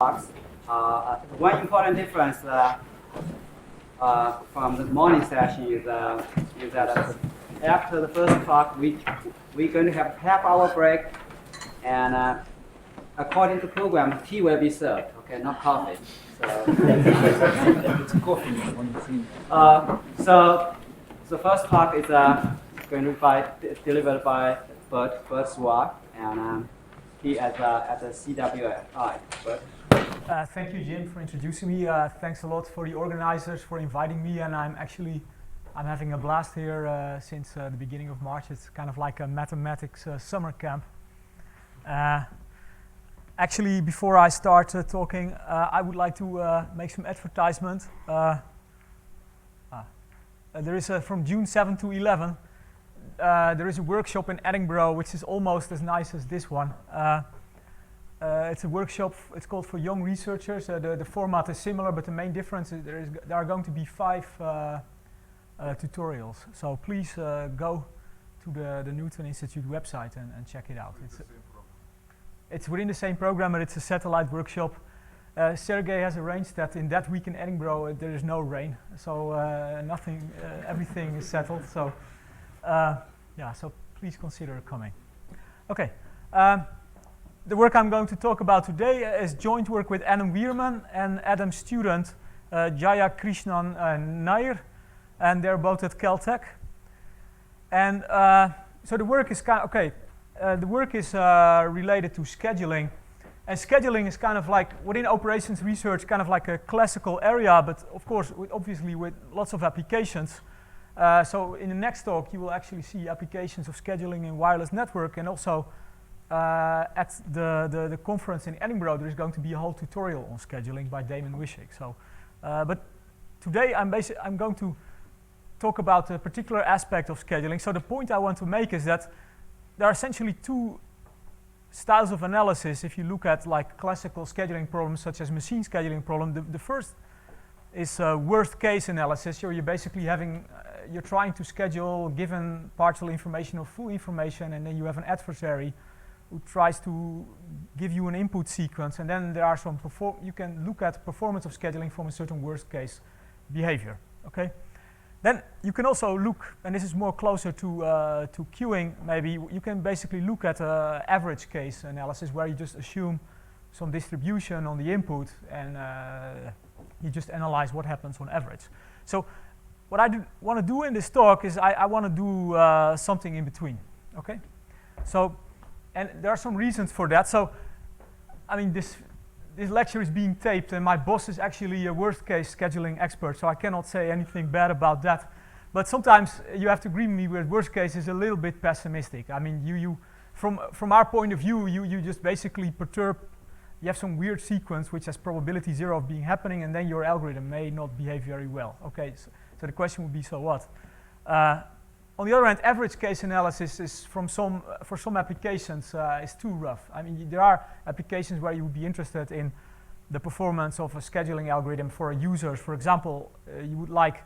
talks. One important difference from the morning session is that after the first talk, we're going to have half-hour break, and according to program, tea will be served. Okay, not coffee. So it's coffee. So the first talk is going to be delivered by Bert Zwart, and he at the CWI. Thank you, Jim, for introducing me. Thanks a lot for the organizers for inviting me, and I'm having a blast here since the beginning of March. It's kind of like a mathematics summer camp. Actually, before I start talking, I would like to make some advertisement. There is from June 7 to 11, there is a workshop in Edinburgh, which is almost as nice as this one. It's a workshop, it's called For Young Researchers. The format is similar, but the main difference is there are going to be 5 tutorials. So please go to the Newton Institute website and check it out. It's within the same program, but it's a satellite workshop. Sergey has arranged that in that week in Edinburgh there is no rain, so everything is settled. So yeah, so please consider coming. Okay. The work I'm going to talk about today is joint work with Adam Weerman and Adam's student Jaya Krishnan Nair, and they're both at Caltech. And so the work is the work is related to scheduling, and scheduling is kind of like within operations research, kind of like a classical area, but of course, obviously with lots of applications. So in the next talk, you will actually see applications of scheduling in wireless network, and also at the conference in Edinburgh, there is going to be a whole tutorial on scheduling by Damon Wishik. So, but today I'm going to talk about a particular aspect of scheduling. So the point I want to make is that there are essentially 2 styles of analysis. If you look at like classical scheduling problems, such as machine scheduling problem, the first is worst case analysis. You're basically you're trying to schedule given partial information or full information, and then you have an adversary who tries to give you an input sequence, and then there are some you can look at performance of scheduling from a certain worst case behavior. Okay. Then you can also look, and this is more closer to queuing. Maybe you can basically look at average case analysis, where you just assume some distribution on the input, and you just analyze what happens on average. So what I want to do in this talk is I want to do something in between. Okay. So. And there are some reasons for that. So, I mean, this lecture is being taped, and my boss is actually a worst-case scheduling expert, so I cannot say anything bad about that. But sometimes you have to agree with me with worst case is a little bit pessimistic. I mean, from our point of view, you just basically perturb. You have some weird sequence which has probability 0 of being happening, and then your algorithm may not behave very well. Okay, so the question would be, so what? On the other hand, average case analysis is for some applications is too rough. I mean, there are applications where you would be interested in the performance of a scheduling algorithm for a user. For example, you would like,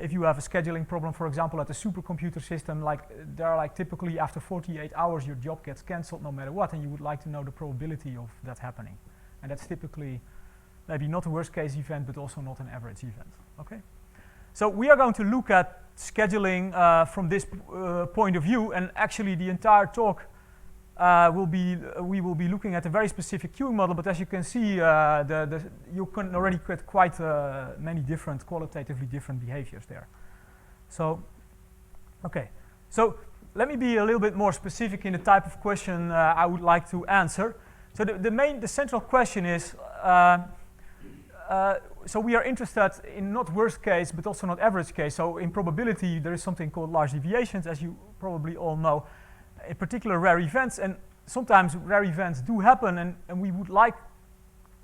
if you have a scheduling problem, for example, at a supercomputer system, like there are like typically after 48 hours your job gets cancelled no matter what, and you would like to know the probability of that happening. And that's typically maybe not a worst case event, but also not an average event. Okay. So we are going to look at scheduling from this point of view, and actually the entire talk we will be looking at a very specific queuing model. But as you can see, you can already get quite many different, qualitatively different behaviors there. So, okay. So let me be a little bit more specific in the type of question I would like to answer. So the central question is. So we are interested in not worst case, but also not average case. So in probability, there is something called large deviations, as you probably all know, in particular rare events. And sometimes rare events do happen, and we would like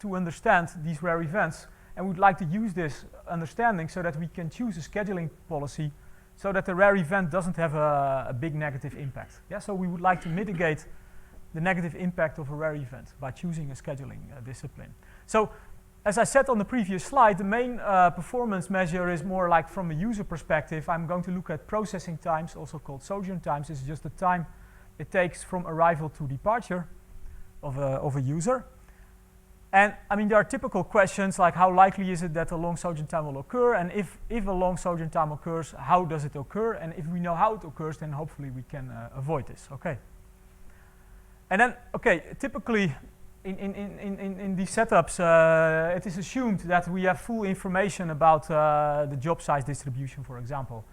to understand these rare events, and we would like to use this understanding so that we can choose a scheduling policy so that the rare event doesn't have a big negative impact. Yeah, so we would like to mitigate the negative impact of a rare event by choosing a scheduling discipline. So, as I said on the previous slide, the main performance measure is more like from a user perspective. I'm going to look at processing times, also called sojourn times. It's just the time it takes from arrival to departure of a user. And I mean, there are typical questions like how likely is it that a long sojourn time will occur, and if a long sojourn time occurs, how does it occur? And if we know how it occurs, then hopefully we can avoid this. Okay. And then, okay, typically in these setups, it is assumed that we have full information about the job size distribution, for example.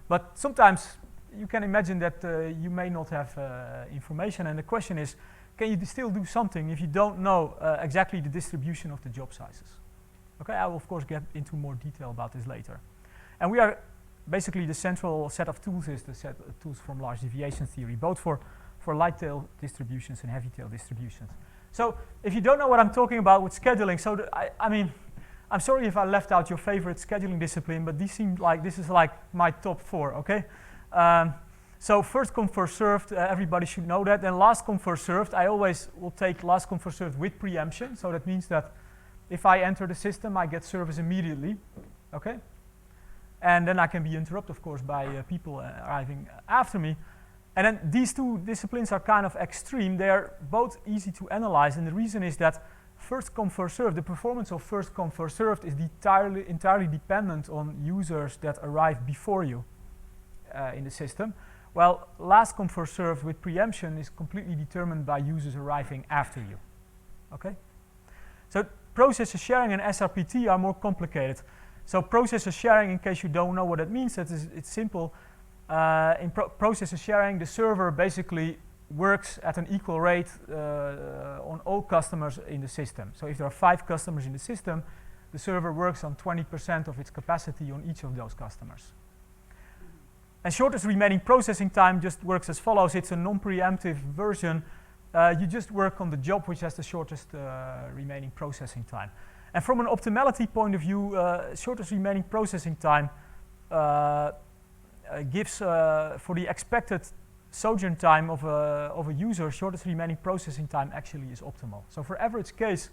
But sometimes you can imagine that you may not have information, and the question is, can you still do something if you don't know exactly the distribution of the job sizes? Okay, I will of course get into more detail about this later. And we are basically the central set of tools is the set of tools from large deviation theory, both for light tail distributions and heavy tail distributions. So if you don't know what I'm talking about with scheduling, so I mean, I'm sorry if I left out your favorite scheduling discipline, but these seem like this is like my top 4, okay? So first come, first served, everybody should know that. And last come, first served, I always will take last come, first served with preemption. So that means that if I enter the system, I get service immediately, okay? And then I can be interrupted, of course, by people arriving after me. And then these two disciplines are kind of extreme. They are both easy to analyze, and the reason is that first come, first served, the performance of first come, first served is entirely dependent on users that arrive before you in the system, while last come, first served with preemption is completely determined by users arriving after you. Okay? So processor sharing and SRPT are more complicated. So processor sharing, in case you don't know what it means, it's simple. In processor sharing, the server basically works at an equal rate on all customers in the system. So if there are 5 customers in the system, the server works on 20% of its capacity on each of those customers. And shortest remaining processing time just works as follows. It's a non-preemptive version. You just work on the job which has the shortest remaining processing time. And from an optimality point of view, shortest remaining processing time gives for the expected sojourn time of a user, shortest remaining processing time actually is optimal. So for average case,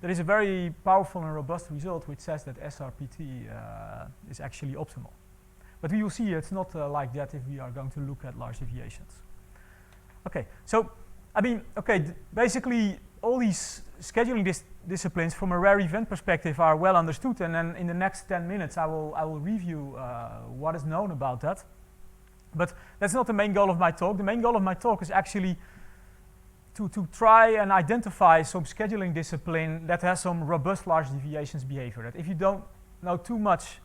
there is a very powerful and robust result which says that SRPT is actually optimal. But we will see it's not like that if we are going to look at large deviations. Okay, so I mean, okay, basically all these scheduling disciplines from a rare event perspective are well understood, and then in the next 10 minutes I will review what is known about that. But that's not the main goal of my talk. The main goal of my talk is actually to try and identify some scheduling discipline that has some robust large deviations behavior. That if you don't know too much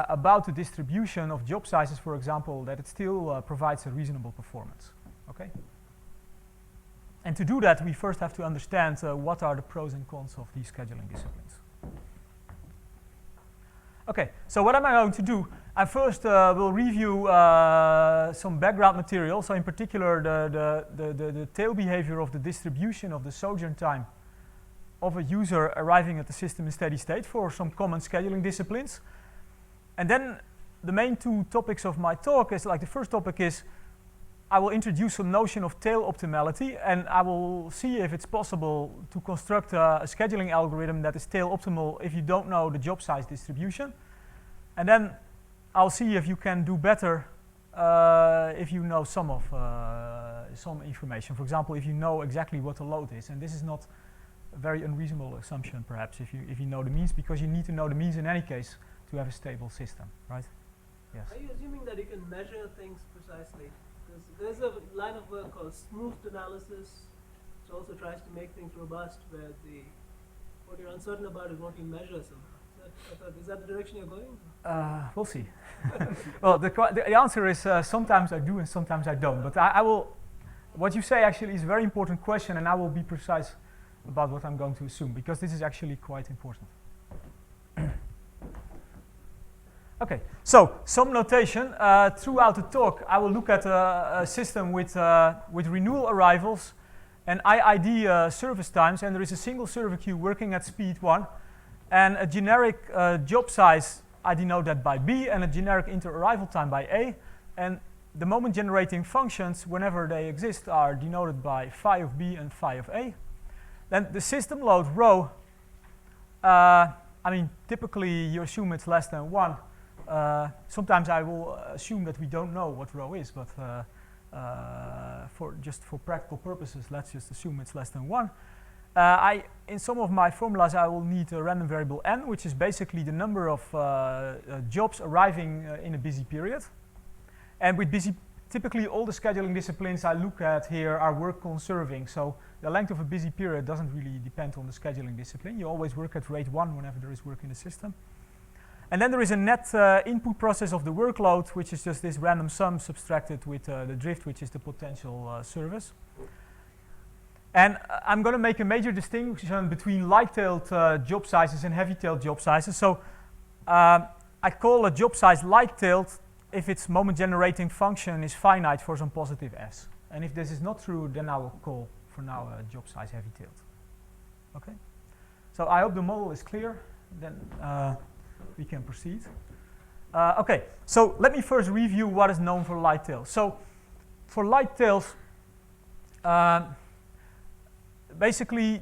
about the distribution of job sizes, for example, that it still provides a reasonable performance. Okay? And to do that, we first have to understand what are the pros and cons of these scheduling disciplines. Okay, so what am I going to do? I first will review some background material, so in particular the tail behavior of the distribution of the sojourn time of a user arriving at the system in steady state for some common scheduling disciplines. And then the main 2 topics of my talk is, like the first topic is, I will introduce some notion of tail optimality, and I will see if it's possible to construct a scheduling algorithm that is tail optimal if you don't know the job size distribution. And then I'll see if you can do better if you know some information. For example, if you know exactly what the load is, and this is not a very unreasonable assumption, perhaps, if you know the means, because you need to know the means in any case to have a stable system, right? Yes. Are you assuming that you can measure things precisely? Because there's a line of work called smoothed analysis, which also tries to make things robust, where what you're uncertain about is what you measure somehow. Is that the direction you're going? We'll see. Well, the answer is sometimes I do and sometimes I don't. But I will. What you say actually is a very important question, and I will be precise about what I'm going to assume, because this is actually quite important. Okay, so some notation. Throughout the talk, I will look at a system with renewal arrivals and IID service times, and there is a single server queue working at speed 1, and a generic job size, I denote that by B, and a generic inter-arrival time by A, and the moment generating functions, whenever they exist, are denoted by phi of B and phi of A. Then the system load rho, I mean, typically you assume it's less than 1. Sometimes I will assume that we don't know what rho is, but for practical purposes, let's just assume it's less than 1. in some of my formulas, I will need a random variable n, which is basically the number of jobs arriving in a busy period. And with busy, typically all the scheduling disciplines I look at here are work conserving. So the length of a busy period doesn't really depend on the scheduling discipline. You always work at rate 1 whenever there is work in the system. And then there is a net input process of the workload, which is just this random sum subtracted with the drift, which is the potential service. And I'm going to make a major distinction between light-tailed job sizes and heavy-tailed job sizes. So I call a job size light-tailed if its moment-generating function is finite for some positive s. And if this is not true, then I will call, for now, a job size heavy-tailed. Okay? So I hope the model is clear. Then we can proceed. Okay, so let me first review what is known for light-tails. So for light-tails, basically,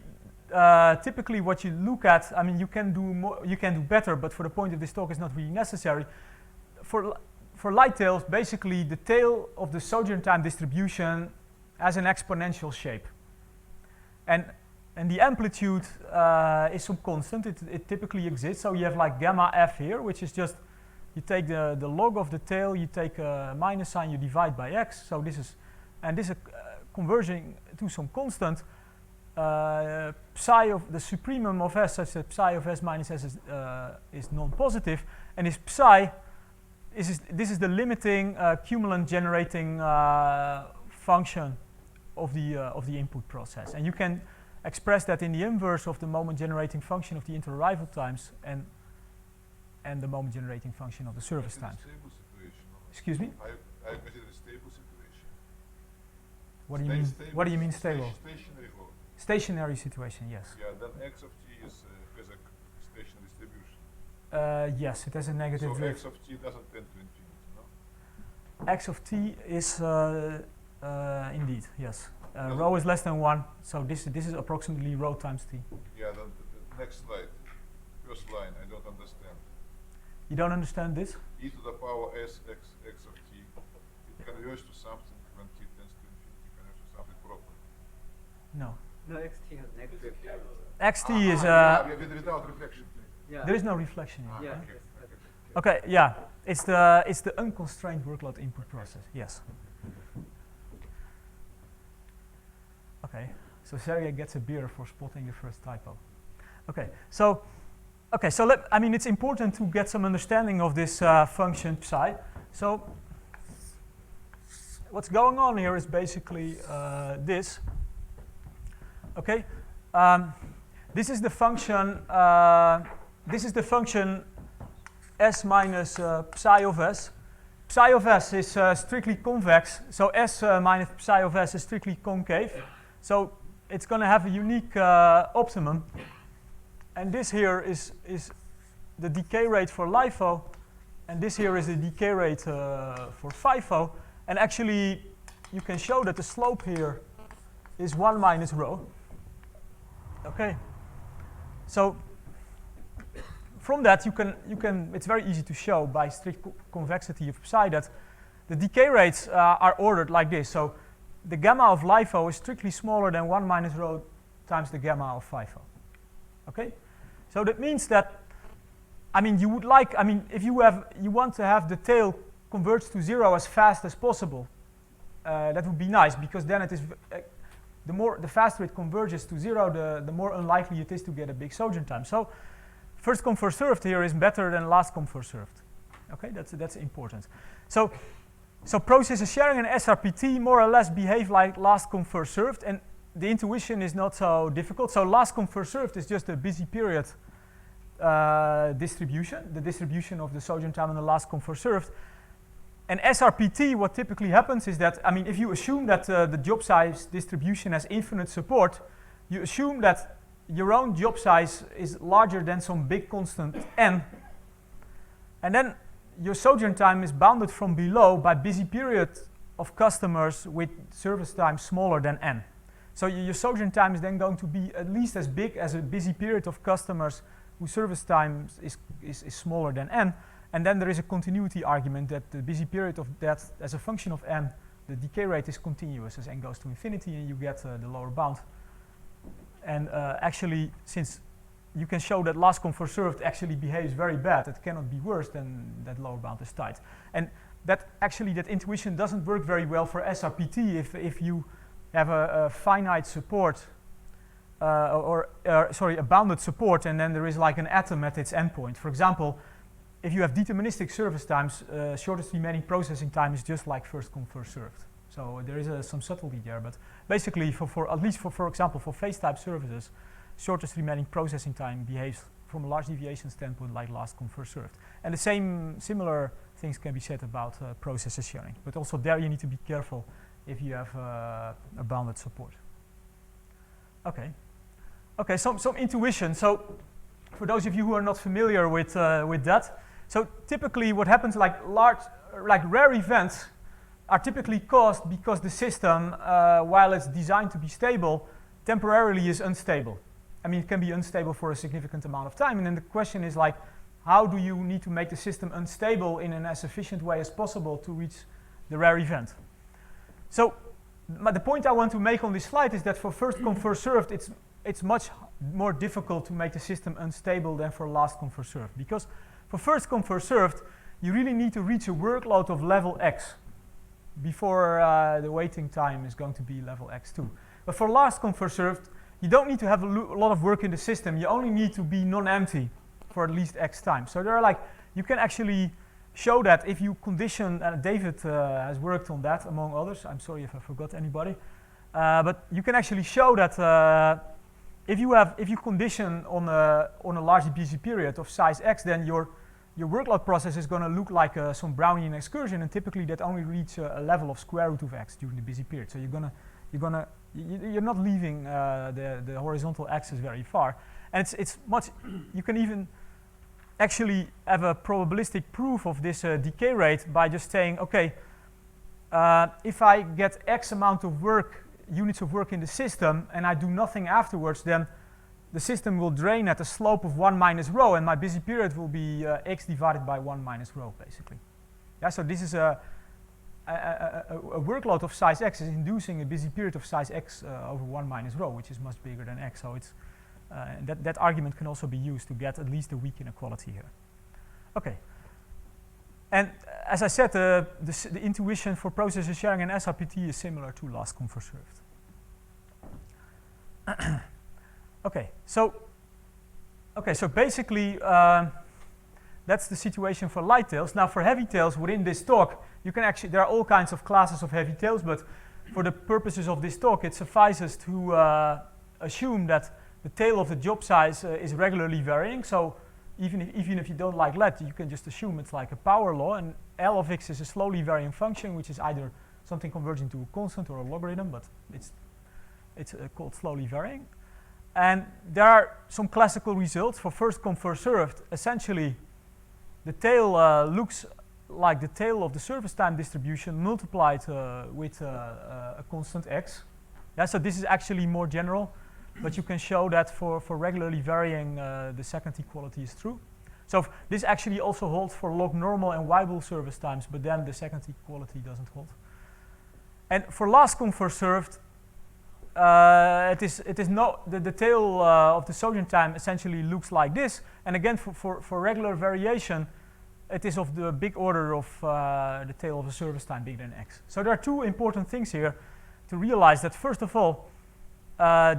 typically what you look at, I mean, you can do more, you can do better, but for the point of this talk, it's not really necessary. For light tails, basically, the tail of the sojourn time distribution has an exponential shape, and the amplitude is some constant. It typically exists. So you have like gamma f here, which is just you take the log of the tail, you take a minus sign, you divide by x. So this is converging to some constant. Psi of the supremum of s, such that psi of s minus s is non-positive, and this psi this is the limiting cumulant generating function of the input process, and you can express that in the inverse of the moment generating function of the inter-arrival times and the moment generating function of the service times. Excuse me? I consider a stable situation. What do you mean? What do you mean stable? Stationary flow. Stationary situation, yes. Yeah, then x of t is has a stationary distribution. Yes, it has a negative so drift. x of t doesn't tend to infinity, no? X of t is indeed, yes. Rho is less than 1, so this is approximately rho times t. Yeah, the next slide, first line, I don't understand. You don't understand this? E to the power s x of t, it converges to something when t tends to infinity, converges to something proper. No. No, xt has negative. Xt is without reflection. Yeah. there is no reflection here. Yeah. Okay, yeah, it's the unconstrained workload input process. Yes. Okay, so Sergey gets a beer for spotting the first typo. Okay, so I mean it's important to get some understanding of this function psi. So what's going on here is basically this. Okay, this is the function. This is the function s minus psi of s. Psi of s is strictly convex, so s minus psi of s is strictly concave. So it's going to have a unique optimum, and this here is the decay rate for LIFO, and this here is the decay rate for FIFO. And actually, you can show that the slope here is 1 minus rho. Okay, so from that you can it's very easy to show by strict convexity of psi that the decay rates are ordered like this. So the gamma of LIFO is strictly smaller than 1 minus rho times the gamma of FIFO. Okay, so that means that if you want to have the tail converge to 0 as fast as possible, that would be nice, because then it is the faster it converges to 0, the more unlikely it is to get a big sojourn time. So first come first served here is better than last come first served. Okay, that's important. So processes sharing an SRPT more or less behave like last come first served, and the intuition is not so difficult. So last come first served is just a busy period distribution, the distribution of the sojourn time on the last come first served. And SRPT, what typically happens is that, if you assume that the job size distribution has infinite support, you assume that your own job size is larger than some big constant n, and then your sojourn time is bounded from below by busy period of customers with service time smaller than n. So your sojourn time is then going to be at least as big as a busy period of customers whose service time is smaller than n. And then there is a continuity argument that the busy period of that, as a function of n, the decay rate is continuous as n goes to infinity, and you get the lower bound. And actually, since you can show that last come first served actually behaves very bad, it cannot be worse than that lower bound is tight. And that actually, that intuition doesn't work very well for SRPT if you have a finite support, sorry, a bounded support, and then there is like an atom at its endpoint. For example, if you have deterministic service times, shortest remaining processing time is just like first come first served. So there is some subtlety there, but basically for at least for example for phase type services, shortest remaining processing time behaves from a large deviation standpoint like last come first served. And the similar things can be said about processor sharing, but also there you need to be careful if you have a bounded support. Okay, okay, some intuition. So for those of you who are not familiar with that, so typically what happens, like rare events are typically caused because the system, while it's designed to be stable, temporarily is unstable. I mean, it can be unstable for a significant amount of time, and then the question is like, how do you need to make the system unstable in an as efficient way as possible to reach the rare event? So the point I want to make on this slide is that for first come first served, it's much more difficult to make the system unstable than for last come first served, because for first come first served, you really need to reach a workload of level X before the waiting time is going to be level X2. But for last come first served, you don't need to have a lot of work in the system. You only need to be non-empty for at least X time. So there are like, you can actually show that if you condition, David has worked on that among others. I'm sorry if I forgot anybody. But you can actually show that if you condition on a large busy period of size X, then your workload process is going to look like some Brownian excursion, and typically that only reaches a level of square root of X during the busy period. So you're not leaving the horizontal axis very far, and it's much. You can even actually have a probabilistic proof of this decay rate by just saying, okay, if I get X amount of units of work in the system, and I do nothing afterwards, then the system will drain at a slope of 1 minus rho, and my busy period will be X divided by 1 minus rho, basically. Yeah, so this is a workload of size X is inducing a busy period of size X over 1 minus rho, which is much bigger than X. So it's that argument can also be used to get at least a weak inequality here. Okay. And as I said, the intuition for processor sharing in SRPT is similar to last come first served. Okay, so basically that's the situation for light tails. Now for heavy tails within this talk, you can actually, there are all kinds of classes of heavy tails, but for the purposes of this talk, it suffices to assume that the tail of the job size is regularly varying. So even if you don't like LED, you can just assume it's like a power law, and L of X is a slowly varying function, which is either something converging to a constant or a logarithm, but it's called slowly varying. And there are some classical results for first come first served. Essentially, the tail looks like the tail of the surface time distribution multiplied with a constant X. Yeah, so this is actually more general, but you can show that for regularly varying, the second equality is true. So this actually also holds for log normal and Weibull service times, but then the second equality doesn't hold. And for last come first served, the tail of the sojourn time essentially looks like this, and again for regular variation, it is of the big order of the tail of a service time bigger than X. So there are two important things here to realize. That first of all,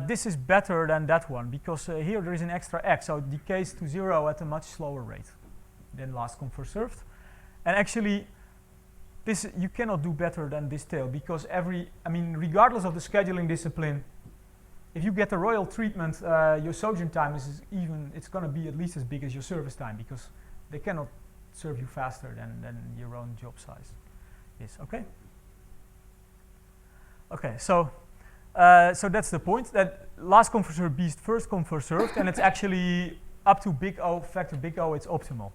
this is better than that one, because here there is an extra X, so it decays to 0 at a much slower rate than last come first served. And actually, this you cannot do better than this tail, because regardless of the scheduling discipline, if you get the royal treatment, your sojourn time it's going to be at least as big as your service time, because they cannot serve you faster than your own job size is. Okay. Okay. So that's the point. That last come first served beats first come first served, and it's actually up to big O, factor big O, it's optimal.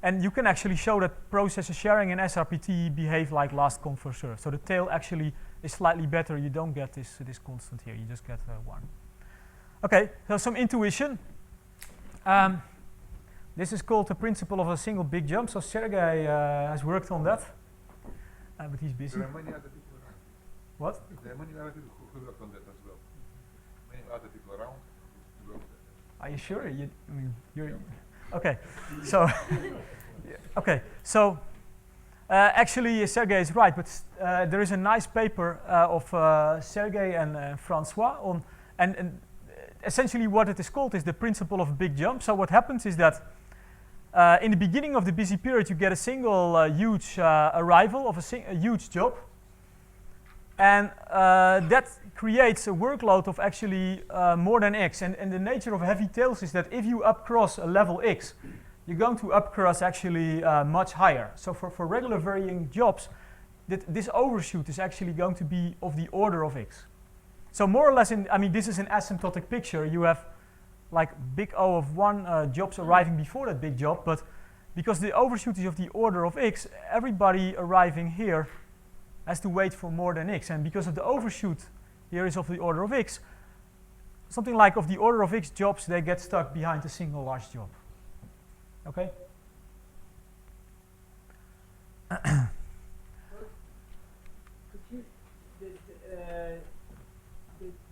And you can actually show that processor sharing and SRPT behave like last come first served. So the tail actually is slightly better. You don't get this constant here. You just get 1. Okay, so some intuition. This is called the principle of a single big jump. So Sergey has worked on that, but he's busy. There are many other people around. What? There are many other people who worked on that as well. Many other people around. Are you sure? I mean, you're okay. So, okay. So, actually, Sergey is right, but there is a nice paper of Sergey and Francois on, and essentially what it is called is the principle of big jump. So what happens is that in the beginning of the busy period, you get a single huge arrival of a huge job, and that creates a workload of actually more than x. And the nature of heavy tails is that if you upcross a level x, you're going to upcross actually much higher. So for regular varying jobs, this overshoot is actually going to be of the order of x. So more or less, I mean, this is an asymptotic picture. You have like big O of 1 jobs arriving before that big job, but because the overshoot is of the order of x, everybody arriving here has to wait for more than x. And because of the overshoot here is of the order of x, something like of the order of x jobs, they get stuck behind a single large job. Okay?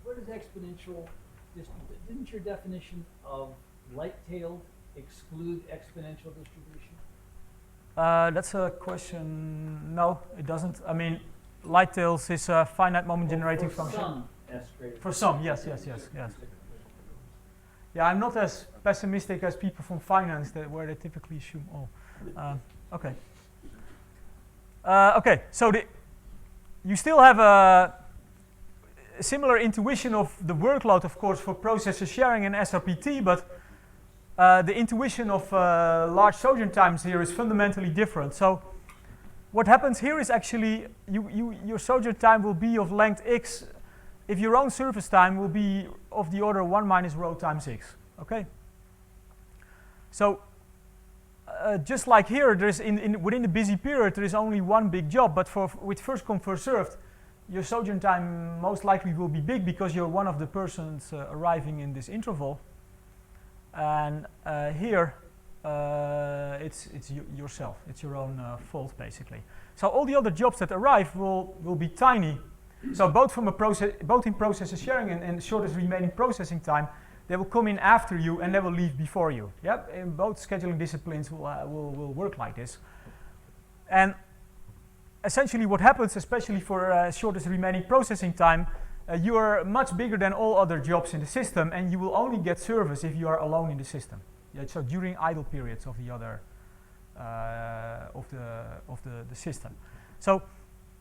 What is exponential distribution? Didn't your definition of light-tailed exclude exponential distribution? That's a question. No, it doesn't. I mean, light tails is a finite moment generating function. Some S greater For some, yes. Yeah, I'm not as pessimistic as people from finance, where they typically assume all. Okay. Okay, so you still have a similar intuition of the workload, of course, for processor sharing and SRPT, but the intuition of large sojourn times here is fundamentally different. So what happens here is actually your sojourn time will be of length x if your own surface time will be of the order 1 minus rho times x. Okay? So just like here, there's within the busy period, there is only one big job, but with first come, first served, your sojourn time most likely will be big because you're one of the persons arriving in this interval. And here, it's yourself. It's your own fault, basically. So all the other jobs that arrive will be tiny. So both in processor sharing and shortest remaining processing time, they will come in after you and they will leave before you. Yep, and both scheduling disciplines will work like this. And essentially what happens, especially for shortest remaining processing time, you are much bigger than all other jobs in the system, and you will only get service if you are alone in the system. Yeah, so during idle periods of the other of the system. So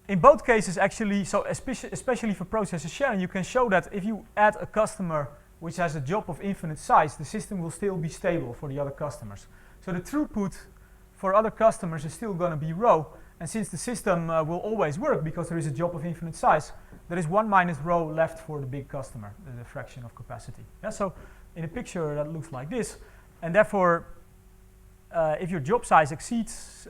in both cases, actually, so especially for processor sharing, you can show that if you add a customer which has a job of infinite size, the system will still be stable for the other customers. So the throughput for other customers is still going to be rho, and since the system will always work because there is a job of infinite size, there is 1 minus rho left for the big customer, the fraction of capacity. Yeah, so in a picture that looks like this, and therefore if your job size exceeds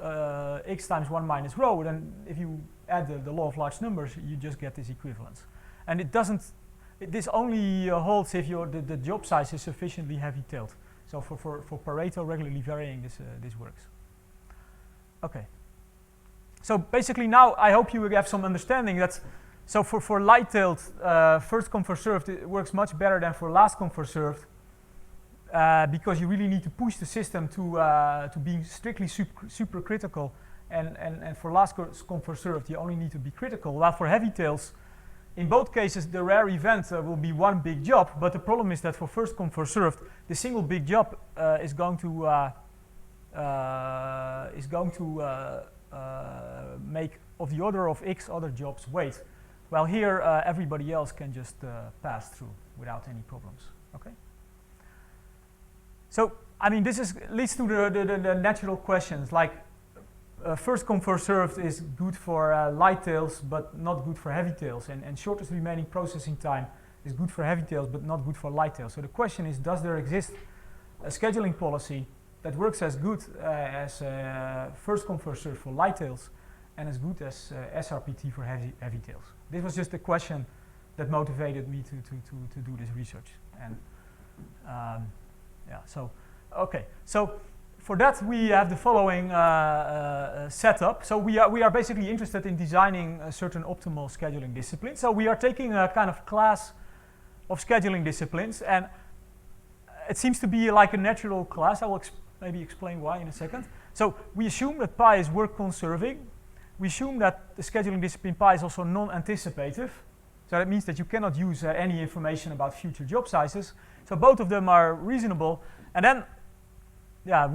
x times 1 minus rho, then if you add the law of large numbers, you just get this equivalence. And it doesn't, this only holds if the job size is sufficiently heavy-tailed. So for Pareto regularly varying, this works. Okay. So basically now I hope you have some understanding that, so for light-tailed, first come first served, it works much better than for last come first served, because you really need to push the system to being strictly supercritical, and for last come first served you only need to be critical. While for heavy tails, in both cases the rare event will be one big job, but the problem is that for first come first served, the single big job is going to make of the order of x other jobs wait, while here everybody else can just pass through without any problems. Okay. So I mean, this leads to the natural questions like first come first served is good for light tails but not good for heavy tails, and shortest remaining processing time is good for heavy tails but not good for light tails. So the question is, does there exist a scheduling policy that works as good as first come first served for light tails and as good as SRPT for heavy tails? This was just a question that motivated me to do this research. And yeah, so okay, so for that we have the following setup. So we are basically interested in designing a certain optimal scheduling discipline. So we are taking a kind of class of scheduling disciplines, and it seems to be like a natural class. I will maybe explain why in a second. So we assume that pi is work conserving. We assume that the scheduling discipline pi is also non-anticipative. So that means that you cannot use any information about future job sizes. So both of them are reasonable. And then, yeah,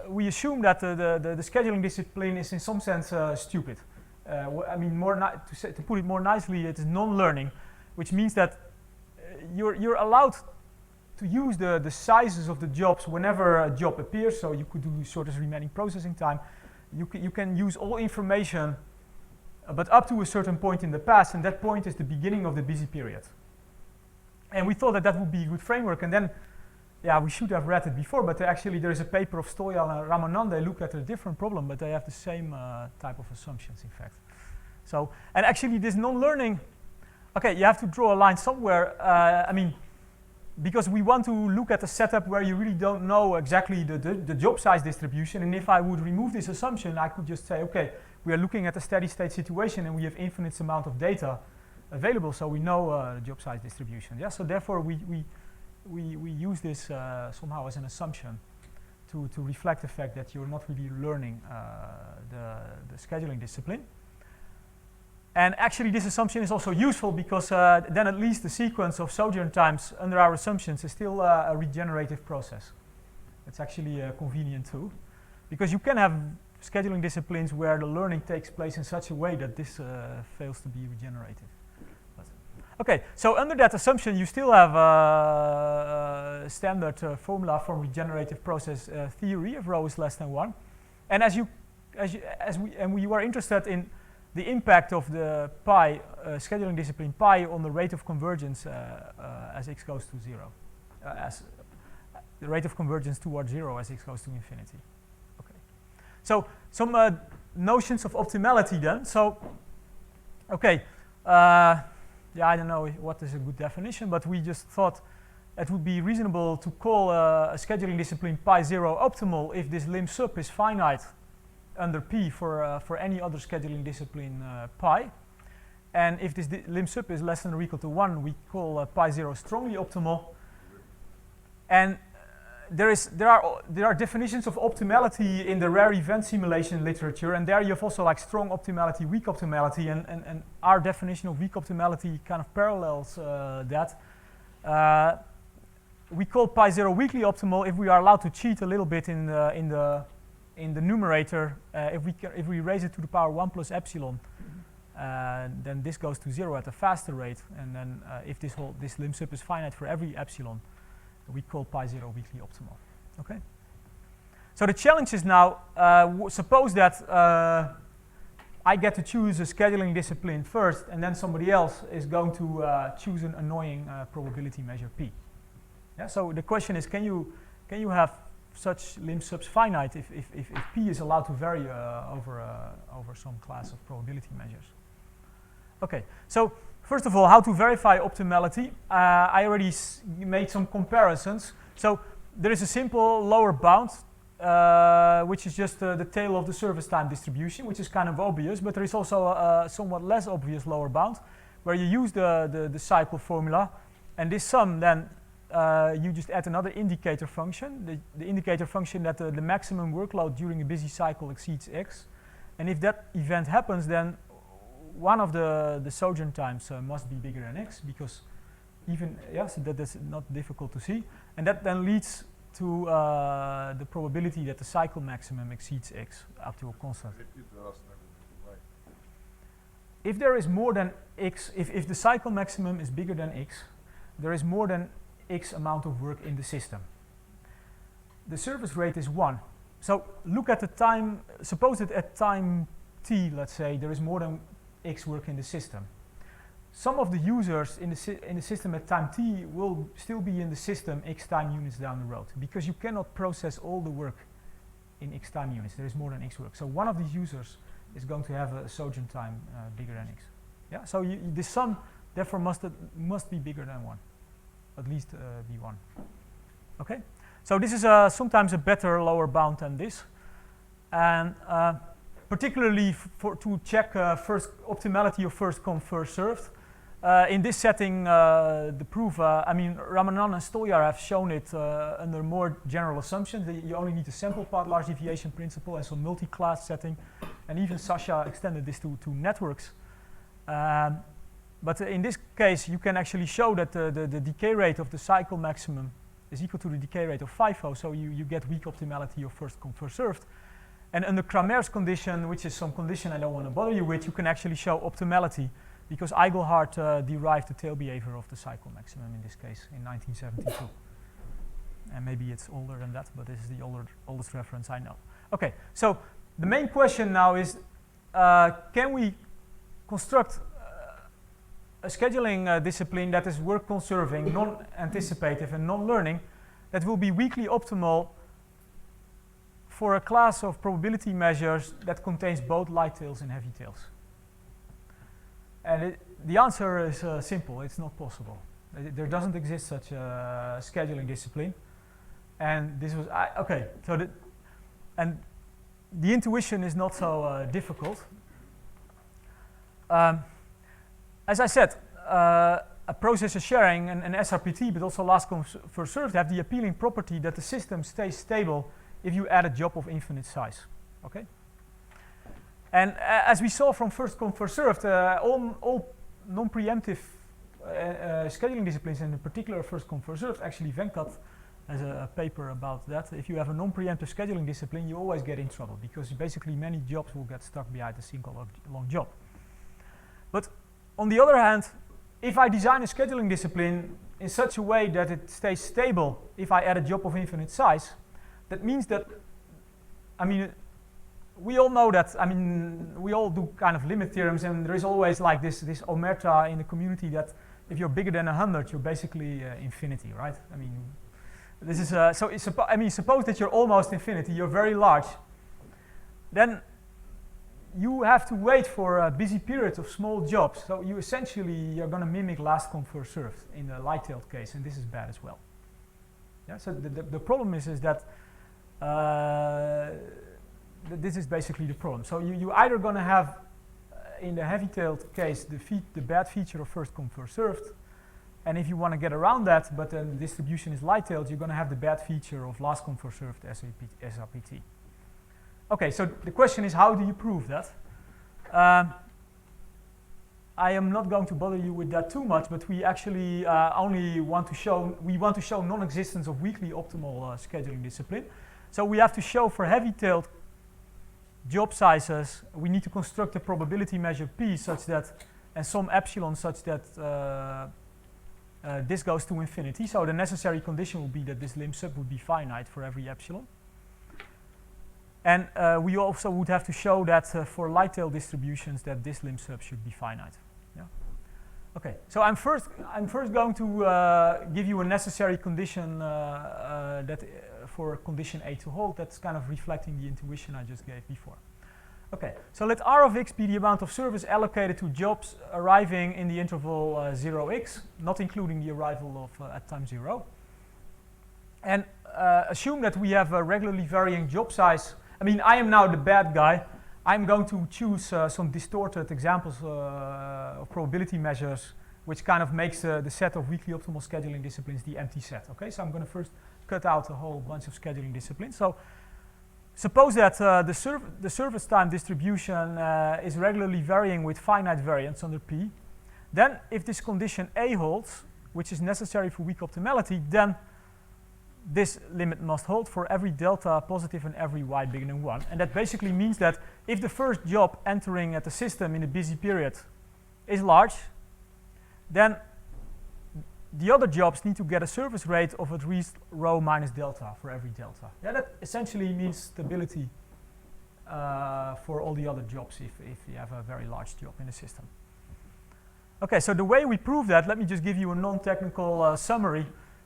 we assume that the scheduling discipline is in some sense stupid. I mean, to put it more nicely, it is non-learning, which means that you're allowed to use the sizes of the jobs whenever a job appears. So you could do shortest remaining processing time. You can use all information, but up to a certain point in the past, and that point is the beginning of the busy period. And we thought that that would be a good framework, and then, yeah, we should have read it before, but actually there is a paper of Stoyal and Ramanan. They look at a different problem, but they have the same type of assumptions, in fact. So, and actually this non-learning, okay, you have to draw a line somewhere. I mean, because we want to look at a setup where you really don't know exactly the job size distribution, and if I would remove this assumption, I could just say, okay, we are looking at a steady state situation and we have infinite amount of data available, so we know the job size distribution. Yeah, so therefore we use this somehow as an assumption to reflect the fact that you're not really learning the scheduling discipline. And actually this assumption is also useful because then at least the sequence of sojourn times under our assumptions is still a regenerative process. It's actually convenient too, because you can have scheduling disciplines where the learning takes place in such a way that this fails to be regenerative. Okay, so under that assumption, you still have a standard formula from regenerative process theory if rho is less than 1. And as we were interested in the impact of the pi scheduling discipline pi on the rate of convergence as x goes to 0, as the rate of convergence towards 0 as x goes to infinity. Okay, so some notions of optimality then. So, okay. Yeah, I don't know what is a good definition, but we just thought it would be reasonable to call a scheduling discipline pi 0 optimal if this lim sub is finite under P for any other scheduling discipline pi. And if this lim sub is less than or equal to 1, we call pi 0 strongly optimal. And there are definitions of optimality in the rare event simulation literature, and there you have also like strong optimality, weak optimality, and our definition of weak optimality kind of parallels that. We call pi 0 weakly optimal if we are allowed to cheat a little bit in the numerator. If we raise it to the power 1 plus epsilon, then this goes to 0 at a faster rate, and then if this lim sub is finite for every epsilon, we call pi 0 weakly optimal. Okay. So the challenge is now, suppose that I get to choose a scheduling discipline first, and then somebody else is going to choose an annoying probability measure p. Yeah. So the question is, can you have such lim subs finite if p is allowed to vary over some class of probability measures? Okay. So first of all, how to verify optimality. I already made some comparisons. So there is a simple lower bound, which is just the tail of the service time distribution, which is kind of obvious, but there is also a somewhat less obvious lower bound, where you use the cycle formula, and this sum then you just add another indicator function, the indicator function that the maximum workload during a busy cycle exceeds x, and if that event happens, then one of the sojourn times must be bigger than x, because so that is not difficult to see, and that then leads to the probability that the cycle maximum exceeds x up to a constant. If there is more than x, if the cycle maximum is bigger than x, there is more than x amount of work in the system. The service rate is 1. So look at the time, suppose that at time t, let's say, there is more than x work in the system. Some of the users in the system at time t will still be in the system x time units down the road, because you cannot process all the work in x time units. There is more than x work. So one of these users is going to have a sojourn time bigger than x. Yeah. So the sum therefore must be bigger than 1, at least be 1. Okay. So this is sometimes a better lower bound than this, and particularly to check first optimality of first come first served. In this setting, the proof, I mean, Ramanan and Stolyar have shown it under more general assumptions. You only need a sample part large deviation principle and some multi-class setting. And even Sasha extended this to networks. But in this case, you can actually show that the decay rate of the cycle maximum is equal to the decay rate of FIFO, so you get weak optimality of first come, first served. And under Kramer's condition, which is some condition I don't want to bother you with, you can actually show optimality, because Eigelhart derived the tail behavior of the cycle maximum in this case in 1972. And maybe it's older than that, but this is the oldest reference I know. Okay, so the main question now is, can we construct a scheduling discipline that is work conserving, non-anticipative and non-learning, that will be weakly optimal for a class of probability measures that contains both light tails and heavy tails? And the answer is simple. It's not possible. There doesn't exist such a scheduling discipline. And this was okay. So the intuition is not so difficult. As I said, a processor sharing and SRPT, but also last come first served, have the appealing property that the system stays stable if you add a job of infinite size. Okay. And as we saw from first come first served, all non-preemptive scheduling disciplines, and in particular first come first served, actually Venkat has a paper about that. If you have a non-preemptive scheduling discipline, you always get in trouble, because basically many jobs will get stuck behind a single long job. But on the other hand, if I design a scheduling discipline in such a way that it stays stable if I add a job of infinite size, that means that, I mean, we all know that, I mean, we all do kind of limit theorems, and there is always like this omerta in the community that if you're bigger than 100, you're basically infinity, right? I mean, this is, I mean, suppose that you're almost infinity, you're very large, then you have to wait for a busy period of small jobs. So you essentially, you're going to mimic last come first served in the light-tailed case, and this is bad as well. Yeah, so the problem is that this is basically the problem. So you either going to have, in the heavy-tailed case, the bad feature of first come first served, and if you want to get around that, but then the distribution is light-tailed, you're going to have the bad feature of last come first served SRPT. Okay, so the question is, how do you prove that? I am not going to bother you with that too much, but we actually only want to show, non-existence of weakly optimal scheduling discipline. So we have to show for heavy-tailed job sizes, we need to construct a probability measure P such that, and some epsilon such that this goes to infinity. So the necessary condition would be that this lim sub would be finite for every epsilon. And we also would have to show that for light-tail distributions that this lim sub should be finite. Yeah. Okay. So I'm first going to give you a necessary condition for condition A to hold. That's kind of reflecting the intuition I just gave before. Okay. So let R of x be the amount of service allocated to jobs arriving in the interval 0x, not including the arrival of at time 0. And assume that we have a regularly varying job size. I mean, I am now the bad guy. I'm going to choose some distorted examples of probability measures, which kind of makes the set of weakly optimal scheduling disciplines the empty set. Okay, so I'm going to first cut out a whole bunch of scheduling disciplines. So suppose that the service time distribution is regularly varying with finite variance under P. Then if this condition A holds, which is necessary for weak optimality, then this limit must hold for every delta positive and every y bigger than 1. And that basically means that if the first job entering at the system in a busy period is large, then the other jobs need to get a service rate of at least rho minus delta for every delta. Yeah, that essentially means stability for all the other jobs if you have a very large job in the system. Okay, so the way we prove that, let me just give you a non-technical summary.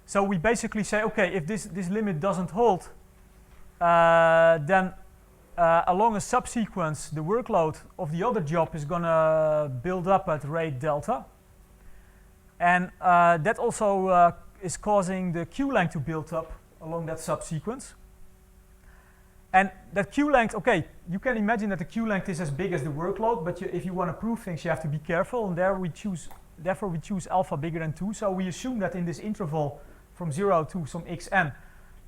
So we basically say, okay, if this limit doesn't hold, then along a subsequence, the workload of the other job is going to build up at rate delta. And that also is causing the queue length to build up along that subsequence. And that queue length, okay, you can imagine that the queue length is as big as the workload, but if you want to prove things, you have to be careful. And there we choose therefore we choose alpha bigger than 2. So we assume that in this interval from 0 to some xn,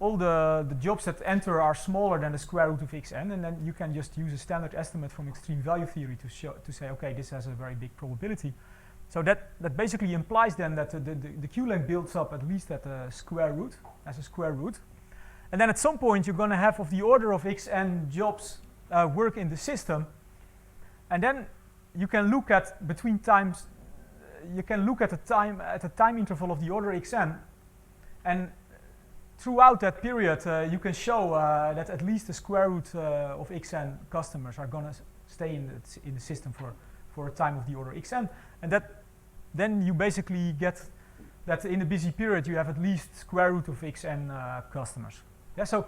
all the jobs that enter are smaller than the square root of xn, and then you can just use a standard estimate from extreme value theory to say, okay, this has a very big probability. So that basically implies then that the queue length builds up at least at a square root, as a square root. And then at some point you're going to have of the order of xn jobs work in the system, and then you can look at between times, you can look at a time interval of the order xn, and throughout that period you can show that at least the square root of xn customers are going to stay in the system for a time of the order xn, and that then you basically get that in a busy period you have at least square root of xn customers. Yeah, so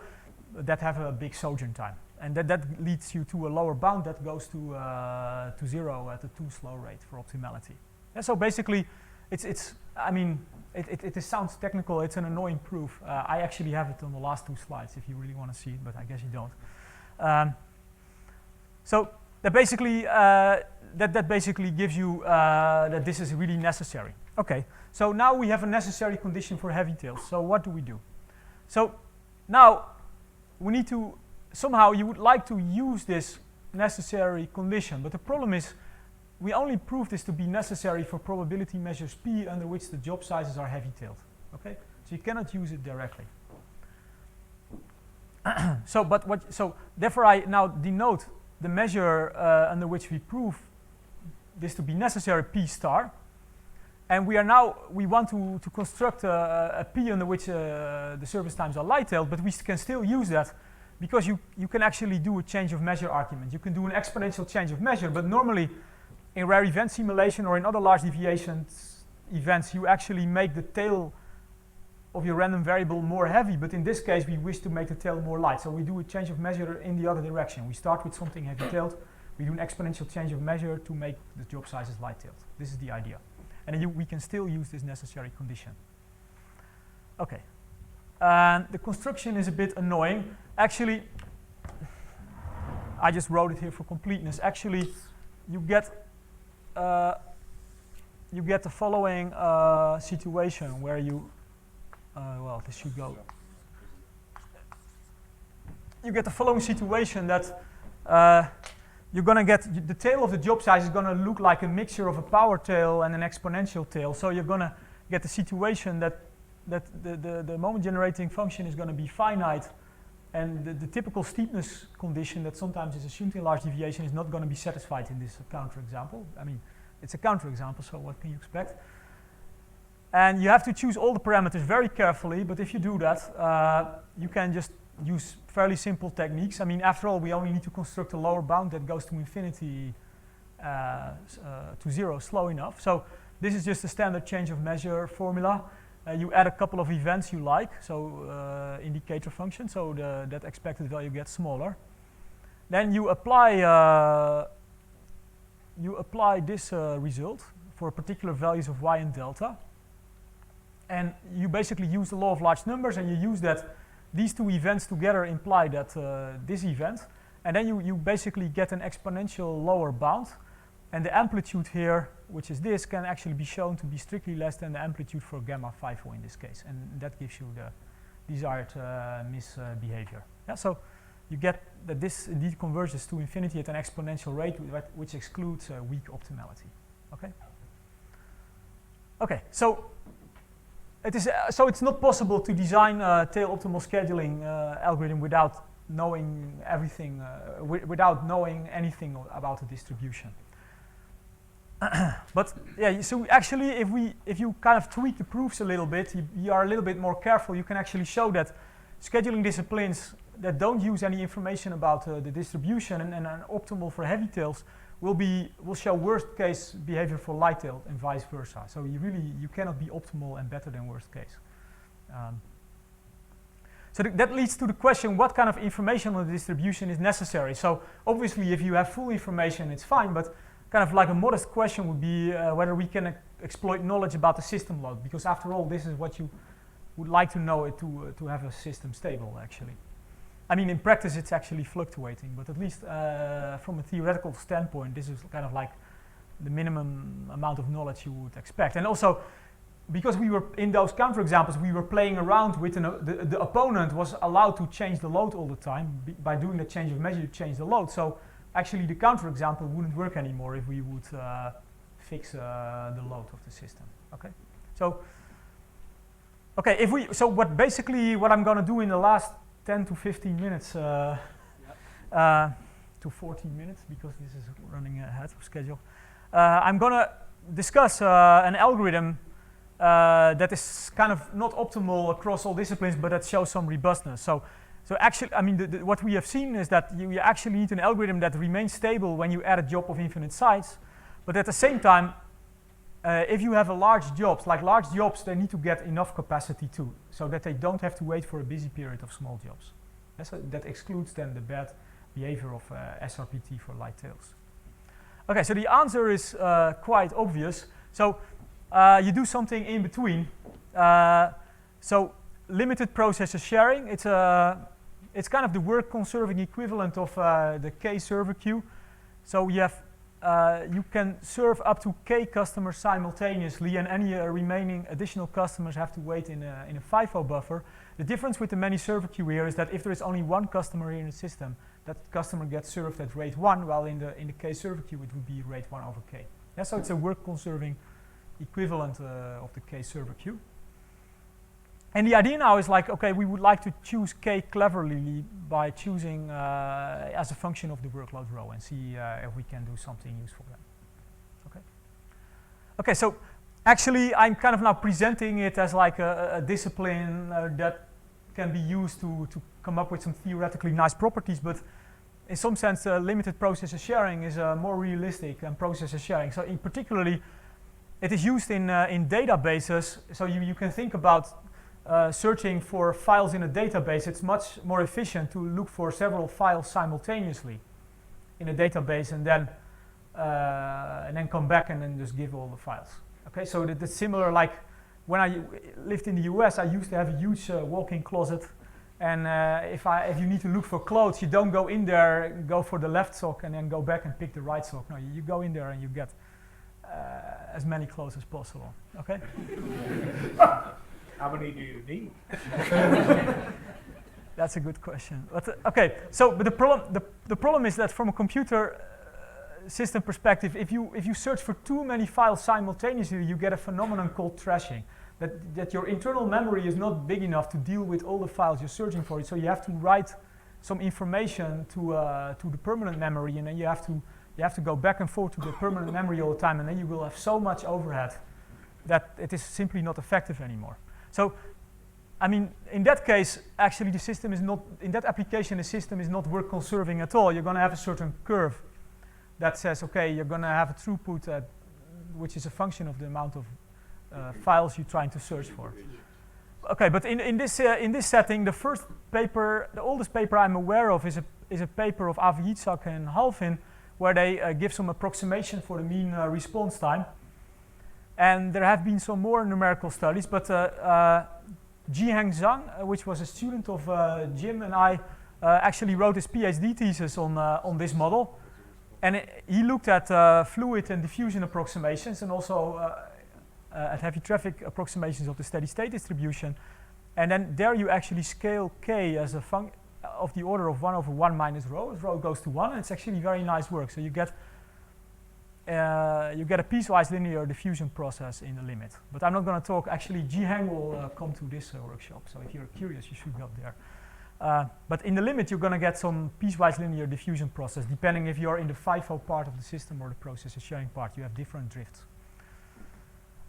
that have a big sojourn time, and that leads you to a lower bound that goes to 0 at a too slow rate for optimality. Yeah, so basically, I mean, it sounds technical. It's an annoying proof. I actually have it on the last 2 slides if you really want to see it, but I guess you don't. So that basically gives you that this is really necessary. Okay, so now we have a necessary condition for heavy tails. So what do we do? So now we need to, somehow you would like to use this necessary condition, but the problem is we only prove this to be necessary for probability measures P under which the job sizes are heavy-tailed. Okay, so you cannot use it directly. So therefore I now denote the measure under which we prove this to be necessary P star, and we want to construct a P under which the service times are light-tailed, but we can still use that because you can actually do a change of measure argument. You can do an exponential change of measure, but normally in rare event simulation or in other large deviations events, you actually make the tail of your random variable more heavy, but in this case we wish to make the tail more light, so we do a change of measure in the other direction. We start with something heavy-tailed, we do an exponential change of measure to make the job sizes light-tailed. This is the idea. And then we can still use this necessary condition. Okay, and the construction is a bit annoying. Actually, I just wrote it here for completeness. Actually, you get the following situation where you, well, this should go. You get the following situation that you're going to get, the tail of the job size is going to look like a mixture of a power tail and an exponential tail. So you're going to get the situation that the moment generating function is going to be finite, and the typical steepness condition that sometimes is assumed in large deviation is not going to be satisfied in this counterexample. I mean, it's a counterexample, so what can you expect? And you have to choose all the parameters very carefully, but if you do that, you can just use fairly simple techniques. I mean, after all, we only need to construct a lower bound that goes to infinity to 0 slow enough. So this is just a standard change of measure formula. You add a couple of events you like, so indicator function, so that expected value gets smaller. Then you apply this result for particular values of y and delta, and you basically use the law of large numbers, and you use that these 2 events together imply that this event, and then you basically get an exponential lower bound, and the amplitude here, which is this, can actually be shown to be strictly less than the amplitude for gamma FIFO in this case, and that gives you the desired misbehavior. Yeah, so you get that this indeed converges to infinity at an exponential rate, which excludes weak optimality. Okay. Okay. So it is. So it's not possible to design a tail optimal scheduling algorithm without knowing everything, without knowing anything about the distribution. But yeah, so actually, if you kind of tweak the proofs a little bit, you are a little bit more careful. You can actually show that scheduling disciplines that don't use any information about the distribution and are optimal for heavy tails will show worst case behavior for light tail and vice versa. So you cannot be optimal and better than worst case. So that leads to the question: what kind of information on the distribution is necessary? So obviously, if you have full information, it's fine. But kind of like a modest question would be whether we can exploit knowledge about the system load, because after all, this is what you would like to know to have a system stable, actually. I mean, in practice, it's actually fluctuating, but at least from a theoretical standpoint, this is kind of like the minimum amount of knowledge you would expect. And also, because we were in those counter examples, we were playing around with the opponent was allowed to change the load all the time. By doing the change of measure, you change the load. So actually, the counter example wouldn't work anymore if we would fix the load of the system. Okay, so what I'm going to do in the last 10 to 15 minutes to 14 minutes, because this is running ahead of schedule. I'm going to discuss an algorithm that is kind of not optimal across all disciplines, but that shows some robustness. So actually, I mean, what we have seen is that you actually need an algorithm that remains stable when you add a job of infinite size, but at the same time, if you have a large jobs, they need to get enough capacity too, so that they don't have to wait for a busy period of small jobs. That excludes then the bad behavior of SRPT for light tails. Okay, so the answer is quite obvious. So you do something in between. So limited processor sharing, it's kind of the work conserving equivalent of the K server queue. So you have you can serve up to K customers simultaneously, and any remaining additional customers have to wait in a FIFO buffer. The difference with the many server queue here is that if there is only one customer here in the system, that customer gets served at rate 1, while in the K server queue it would be rate 1 over K. Yeah, so it's a work conserving equivalent of the K server queue. And the idea now is like, okay, we would like to choose K cleverly by choosing as a function of the workload row and see if we can do something useful then. Okay. Okay, so actually I'm kind of now presenting it as like a discipline that can be used to come up with some theoretically nice properties, but in some sense limited processor sharing is more realistic than processor sharing. So in particularly, it is used in databases, so you can think about searching for files in a database. It's much more efficient to look for several files simultaneously in a database and then come back and then just give all the files. Okay, so that's similar. Like when I lived in the US, I used to have a huge walk-in closet, and if you need to look for clothes, you don't go in there, go for the left sock, and then go back and pick the right sock. No, you go in there and you get as many clothes as possible. Okay. How many do you need? That's a good question. But, okay, so but the problem is that from a computer system perspective, if you search for too many files simultaneously, you get a phenomenon called trashing. That your internal memory is not big enough to deal with all the files you're searching for. So you have to write some information to the permanent memory, and then you have to go back and forth to the permanent memory all the time, and then you will have so much overhead that it is simply not effective anymore. So, I mean, in that case, actually the system is not, in that application, the system is not work conserving at all. You're going to have a certain curve that says, okay, you're going to have a throughput which is a function of the amount of files you're trying to search for. Okay, but in this setting, the first paper, the oldest paper I'm aware of is a paper of Avijitsak and Halvin, where they give some approximation for the mean response time. And there have been some more numerical studies, but Jiheng Zhang, which was a student of Jim and I, actually wrote his PhD thesis on this model. And he looked at fluid and diffusion approximations, and also at heavy traffic approximations of the steady state distribution. And then there you actually scale K as a function of the order of 1 over 1 minus rho, as rho goes to 1, and it's actually very nice work. So you get a piecewise linear diffusion process in the limit. But I'm not going to talk, actually Jiheng will come to this workshop, so if you're curious you should go there. But in the limit you're going to get some piecewise linear diffusion process, depending if you're in the FIFO part of the system or the processor sharing part, you have different drifts.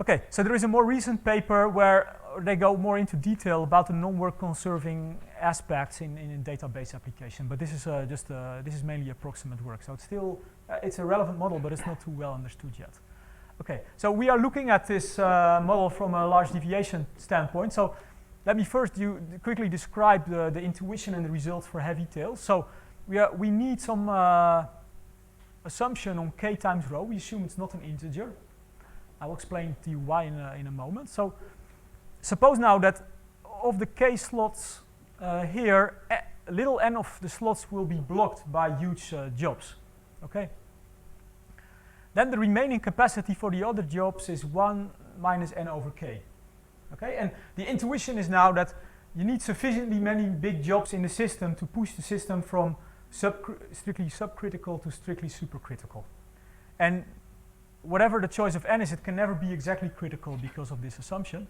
Okay, so there is a more recent paper where they go more into detail about the non-work conserving aspects in database application, but this is this is mainly approximate work, so it's still it's a relevant model, but it's not too well understood yet. Okay, so we are looking at this model from a large deviation standpoint. So let me first quickly describe the intuition and the results for heavy tails. So we need some assumption on K times rho. We assume it's not an integer. I will explain to you why in a moment. So suppose now that of the K slots here, little n of the slots will be blocked by huge jobs. Okay. then the remaining capacity for the other jobs is 1 minus n over k. Okay, and the intuition is now that you need sufficiently many big jobs in the system to push the system from strictly subcritical to strictly supercritical. And whatever the choice of n is, it can never be exactly critical because of this assumption.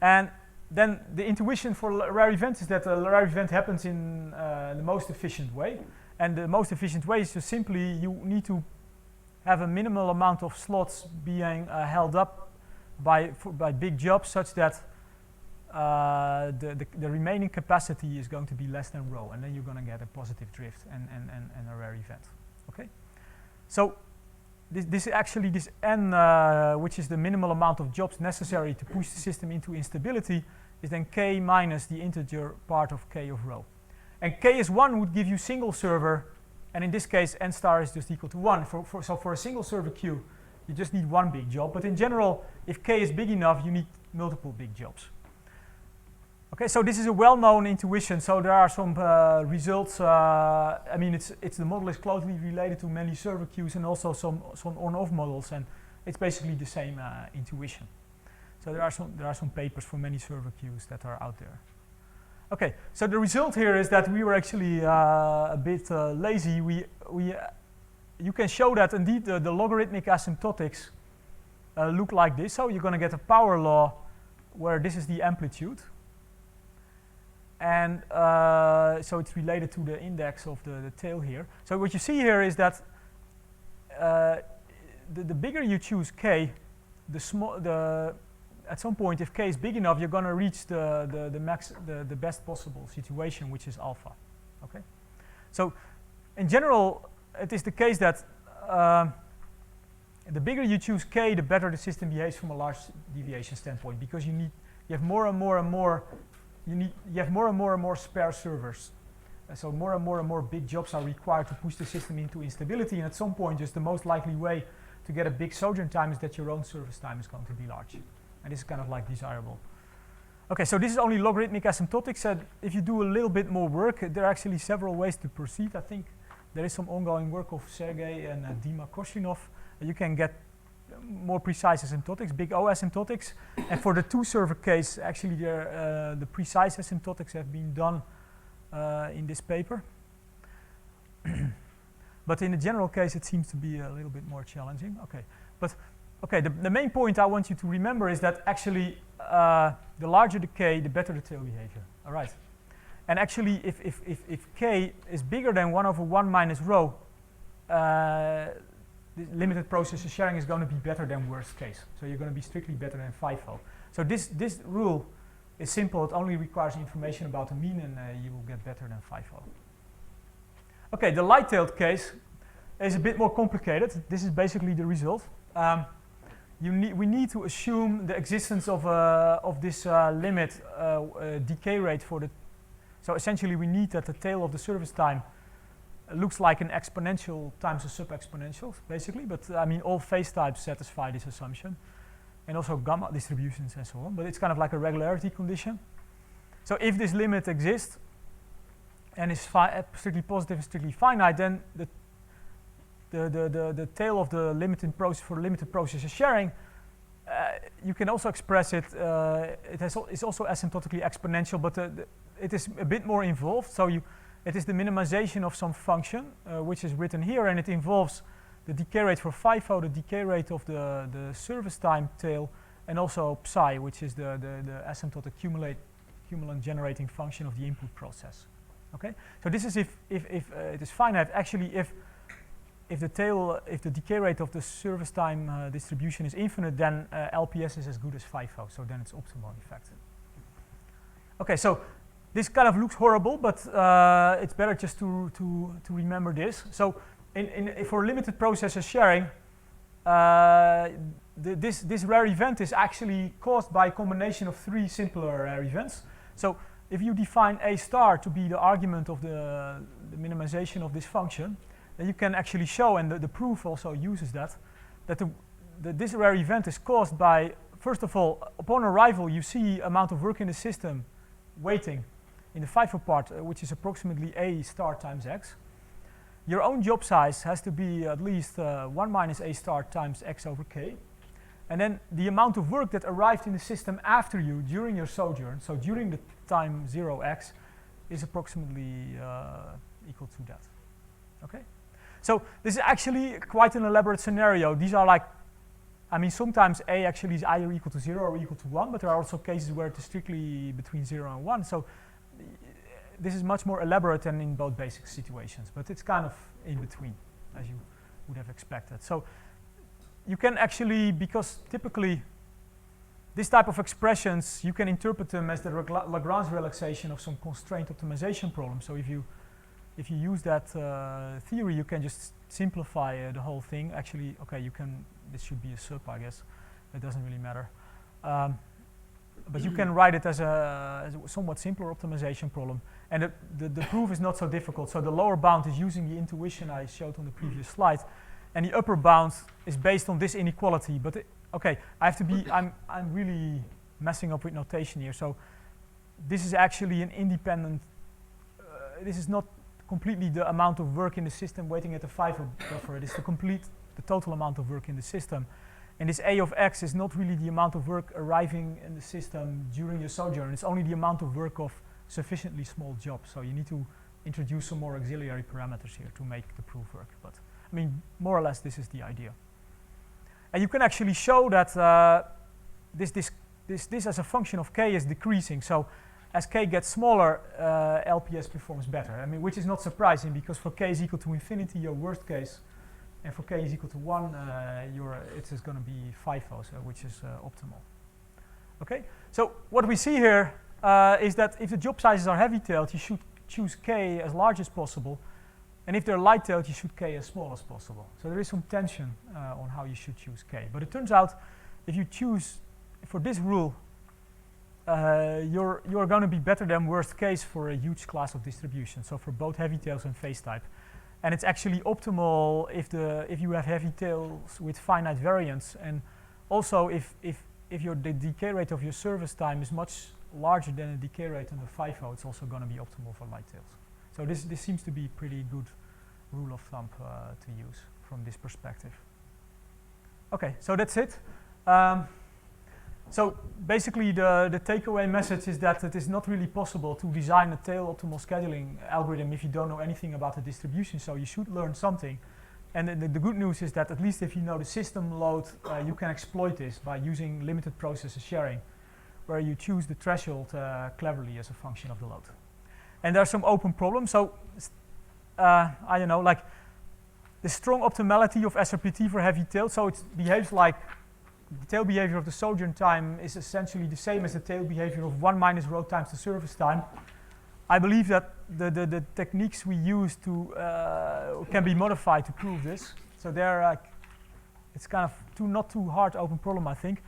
And then the intuition for rare events is that a rare event happens in the most efficient way. And the most efficient way is just simply you need to have a minimal amount of slots being held up by big jobs such that the remaining capacity is going to be less than rho, and then you're going to get a positive drift and a rare event. Okay, so this n, which is the minimal amount of jobs necessary to push the system into instability, is then k minus the integer part of k of rho. And k is 1 would give you single server, and in this case n star is just equal to 1. So for a single server queue, you just need one big job. But in general, if k is big enough, you need multiple big jobs. Okay, so this is a well-known intuition. So there are some results. I mean, the model is closely related to many server queues and also some on-off models, and it's basically the same intuition. So there are some papers for many server queues that are out there. Okay, so the result here is that we were actually a bit lazy. You can show that indeed the logarithmic asymptotics look like this. So you're going to get a power law where this is the amplitude. And so it's related to the index of the tail here. So what you see here is that the bigger you choose k, at some point, if k is big enough, you're going to reach the best possible situation, which is alpha. Okay. So in general, it is the case that the bigger you choose k, the better the system behaves from a large deviation standpoint, because you have more and more and more spare servers. So more and more big jobs are required to push the system into instability, and at some point, just the most likely way to get a big sojourn time is that your own service time is going to be large. And this is kind of like desirable. Okay, so this is only logarithmic asymptotics. And if you do a little bit more work, there are actually several ways to proceed. I think there is some ongoing work of Sergey and Dima Koshinov. You can get more precise asymptotics, big O asymptotics. And for the two-server case, actually the precise asymptotics have been done in this paper. But in the general case, it seems to be a little bit more challenging. Okay, but okay, the main point I want you to remember is that actually the larger the k, the better the tail behavior. All right, and actually if k is bigger than 1 over 1 minus rho, the limited processor sharing is going to be better than worst case. So you're going to be strictly better than FIFO. So this rule is simple. It only requires information about the mean, and you will get better than FIFO. Okay, the light-tailed case is a bit more complicated. This is basically the result. We need to assume the existence of this limit decay rate for the. So essentially, we need that the tail of the service time looks like an exponential times a sub-exponential, basically. But I mean, all phase types satisfy this assumption, and also gamma distributions and so on. But it's kind of like a regularity condition. So if this limit exists and is strictly positive and strictly finite, then the tail of the limited process for limited processor sharing, you can also express it. It's also asymptotically exponential, but it is a bit more involved. So it is the minimization of some function, which is written here, and it involves the decay rate for FIFO, the decay rate of the service time tail, and also psi, which is the asymptotic cumulant generating function of the input process. Okay, so this is if it is finite. Actually, if the decay rate of the service time distribution is infinite, then LPS is as good as FIFO. So then it's optimal, in fact. Okay, so this kind of looks horrible, but it's better just to remember this. So for limited processor sharing, this rare event is actually caused by a combination of 3 simpler rare events. So if you define A star to be the argument of the minimization of this function, then you can actually show, and the proof also uses that this rare event is caused by, first of all, upon arrival, you see amount of work in the system waiting in the FIFO part, which is approximately A star times X. your own job size has to be at least 1 minus a star times x over k. And then the amount of work that arrived in the system after you during your sojourn, so during the time 0x, is approximately equal to that. Okay? So this is actually quite an elaborate scenario. These are like, I mean, sometimes a actually is either equal to 0 or equal to 1, but there are also cases where it is strictly between 0 and 1. So this is much more elaborate than in both basic situations, but it's kind of in between, as you would have expected. So you can actually, because typically this type of expressions, you can interpret them as the Lagrange relaxation of some constraint optimization problem. So if you use that theory, you can just simplify the whole thing. Actually, okay, you can, this should be a sub, I guess. It doesn't really matter. But you can write it as a somewhat simpler optimization problem. And the proof is not so difficult. So the lower bound is using the intuition I showed on the previous slide. And the upper bound is based on this inequality. But okay, I have to be, I'm really messing up with notation here. So this is actually an independent, this is not completely the amount of work in the system waiting at the FIFO buffer. It is the total amount of work in the system. And this A of x is not really the amount of work arriving in the system during your sojourn. It's only the amount of work of sufficiently small jobs. So you need to introduce some more auxiliary parameters here to make the proof work. But I mean, more or less, this is the idea. And you can actually show that this as a function of k is decreasing. So as k gets smaller, LPS performs better. I mean, which is not surprising because for k is equal to infinity, your worst case, and for k is equal to 1, it is going to be FIFO, so which is optimal. Okay. So what we see here is that if the job sizes are heavy-tailed, you should choose k as large as possible. And if they're light-tailed, you should k as small as possible. So there is some tension on how you should choose k. But it turns out, if you choose for this rule, you're going to be better than worst case for a huge class of distributions. So for both heavy tails and phase type, and it's actually optimal if you have heavy tails with finite variance, and also if the decay rate of your service time is much larger than the decay rate on the FIFO, it's also going to be optimal for light tails. So this seems to be a pretty good rule of thumb to use from this perspective. Okay, so that's it. So basically the takeaway message is that it is not really possible to design a tail optimal scheduling algorithm if you don't know anything about the distribution, so you should learn something. And the good news is that at least if you know the system load, you can exploit this by using limited processor sharing, where you choose the threshold cleverly as a function of the load. And there are some open problems. So I don't know, like the strong optimality of SRPT for heavy tail. So it behaves like the tail behavior of the sojourn time is essentially the same as the tail behavior of 1 minus rho times the service time. I believe that the techniques we use can be modified to prove this. So it's kind of not too hard open problem, I think.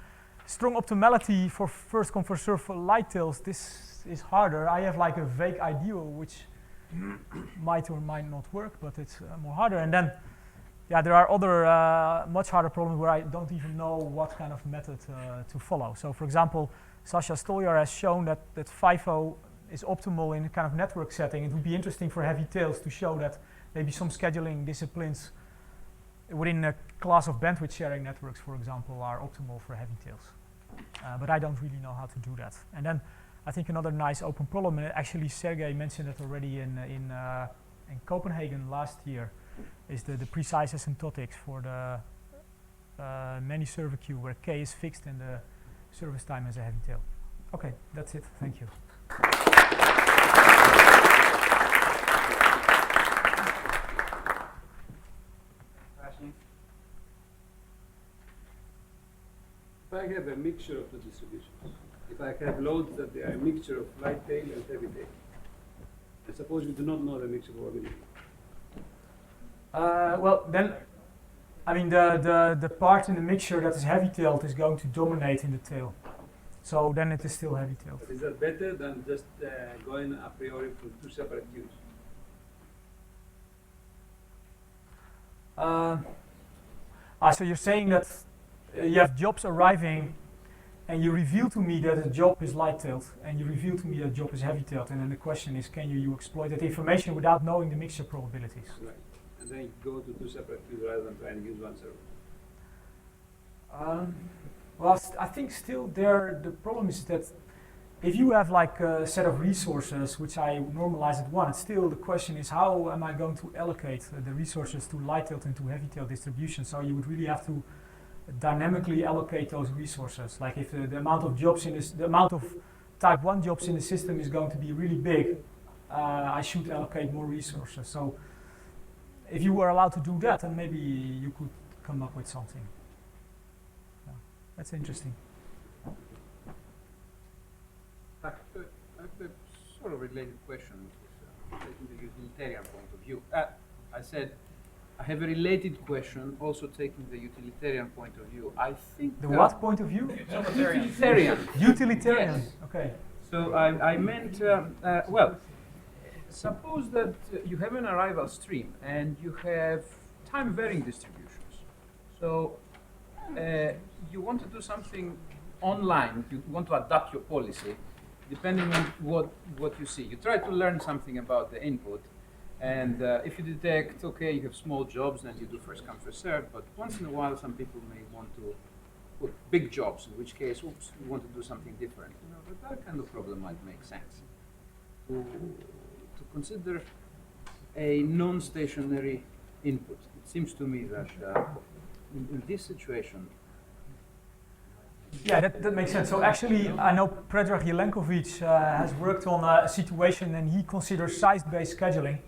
Strong optimality for first come first serve for light tails. This is harder. I have like a vague ideal which might or might not work, but it's more harder. And then, yeah, there are other much harder problems where I don't even know what kind of method to follow. So, for example, Sasha Stoljar has shown that FIFO is optimal in a kind of network setting. It would be interesting for heavy tails to show that maybe some scheduling disciplines within a class of bandwidth sharing networks, for example, are optimal for heavy tails. But I don't really know how to do that. And then I think another nice open problem, and actually Sergey mentioned it already in Copenhagen last year, is the precise asymptotics for the many server queue where k is fixed and the service time is a heavy tail. Okay, that's it. Thank you. Questions? If I have a mixture of the distributions, if I have loads that they are a mixture of light tail and heavy tail, I suppose we do not know the mixture probability. Well, then, I mean, the part in the mixture that is heavy-tailed is going to dominate in the tail. So then it is still heavy-tailed. But is that better than just going a priori from two separate queues? So you're saying that you have jobs arriving and you reveal to me that a job is light-tailed and you reveal to me that a job is heavy-tailed, and then the question is, can you exploit that information without knowing the mixture probabilities? Right. and then go to two separate queues rather than trying to use one server? Well, I think still there the problem is that if you have like a set of resources which I normalize at one, still the question is how am I going to allocate the resources to light-tailed and to heavy-tailed distribution? So you would really have to dynamically allocate those resources. Like if the amount of jobs in this, the amount of type 1 jobs in the system is going to be really big, I should allocate more resources. So if you were allowed to do that, then maybe you could come up with something. Yeah, that's interesting. I have a sort of related question, taking the utilitarian point of view. I said I have a related question, also taking the utilitarian point of view. I think The what point of view? utilitarian. Utilitarian. Yes. Okay. So I meant, well, suppose that you have an arrival stream and you have time-varying distributions. So you want to do something online, you want to adapt your policy depending on what you see. You try to learn something about the input, and if you detect, okay, you have small jobs, then you do first come, first served, but once in a while some people may want to put big jobs, in which case, oops, you want to do something different. You know, but that kind of problem might make sense. To consider a non-stationary input. It seems to me that in this situation, Yeah, that makes sense. So actually, I know Predrag Jelenkovic has worked on a situation, and he considers size-based scheduling.